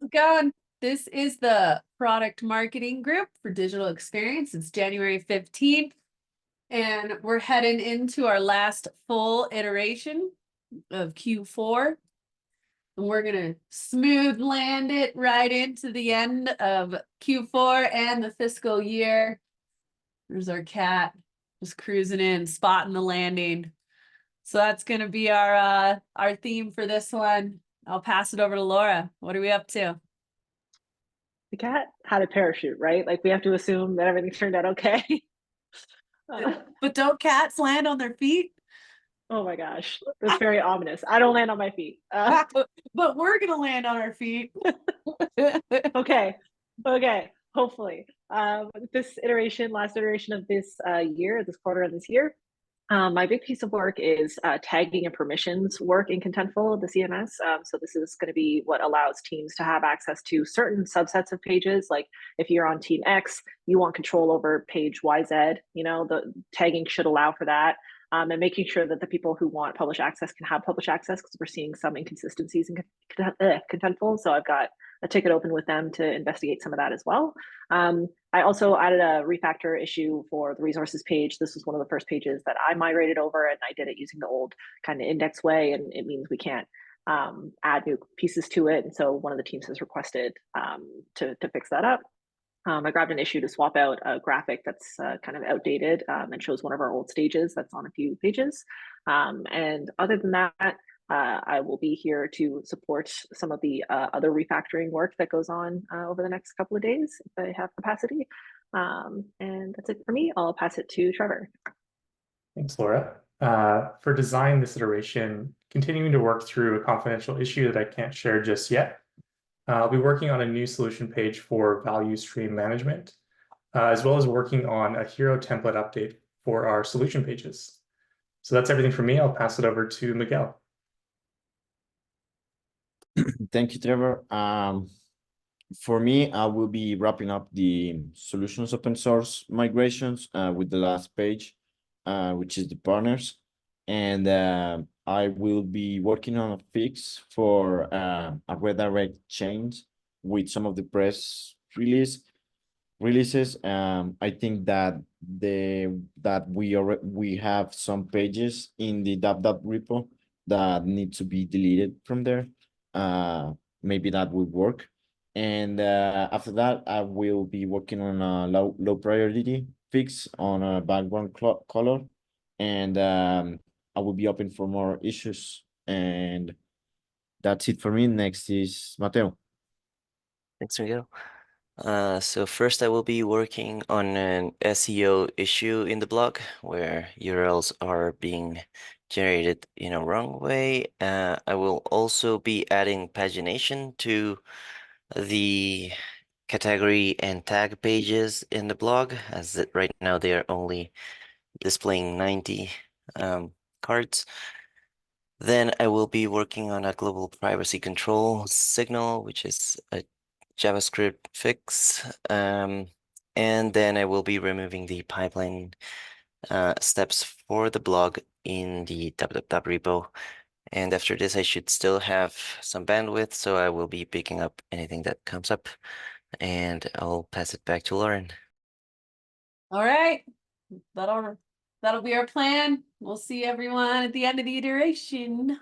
How's it going? This is the product marketing group for digital experience. It's January 15th, and we're heading into our last full iteration of Q4. And we're going to smooth land it right into the end of Q4 and the fiscal year. There's our cat just cruising in, spotting the landing. So that's going to be our theme for this one. I'll pass it over to Laura. What are we up to? The cat had a parachute, right? Like we have to assume that everything turned out okay. But don't cats land on their feet? Oh my gosh, that's very ominous. I don't land on my feet. But we're gonna land on our feet. Okay, hopefully. This iteration, last iteration of this year, this quarter of this year, my big piece of work is tagging and permissions work in Contentful, the CMS. So this is going to be what allows teams to have access to certain subsets of pages. Like if you're on team X, you want control over page YZ, the tagging should allow for that. And making sure that the people who want publish access can have publish access, because we're seeing some inconsistencies in Contentful. So I've got a ticket open with them to investigate some of that as well. I also added a refactor issue for the resources page. This was one of the first pages that I migrated over, and I did it using the old kind of index way, and it means we can't add new pieces to it. And so one of the teams has requested to fix that up. I grabbed an issue to swap out a graphic that's kind of outdated and shows one of our old stages that's on a few pages. And other than that, I will be here to support some of the other refactoring work that goes on over the next couple of days if I have capacity. And that's it for me. I'll pass it to Trevor. Thanks, Laura. For design this iteration, continuing to work through a confidential issue that I can't share just yet. I'll be working on a new solution page for value stream management, as well as working on a hero template update for our solution pages. So that's everything for me. I'll pass it over to Miguel. Thank you, Trevor. For me, I will be wrapping up the solutions open source migrations with the last page, which is the partners. And I will be working on a fix for a redirect change with some of the press releases. I think that we have some pages in the dap repo that need to be deleted from there. Maybe that will work. And after that, I will be working on a low priority fix on a background color, and I will be open for more issues. And that's it for me. Next is Mateo. Thanks, Miguel. So first I will be working on an SEO issue in the blog where URLs are being generated in a wrong way. I will also be adding pagination to the category and tag pages in the blog, as right now they are only displaying 90 cards. Then I will be working on a global privacy control signal, which is a JavaScript fix. And then I will be removing the pipeline steps for the blog in the www repo. And after this, I should still have some bandwidth, so I will be picking up anything that comes up. And I'll pass it back to Lauren. All right. That'll be our plan. We'll see everyone at the end of the iteration.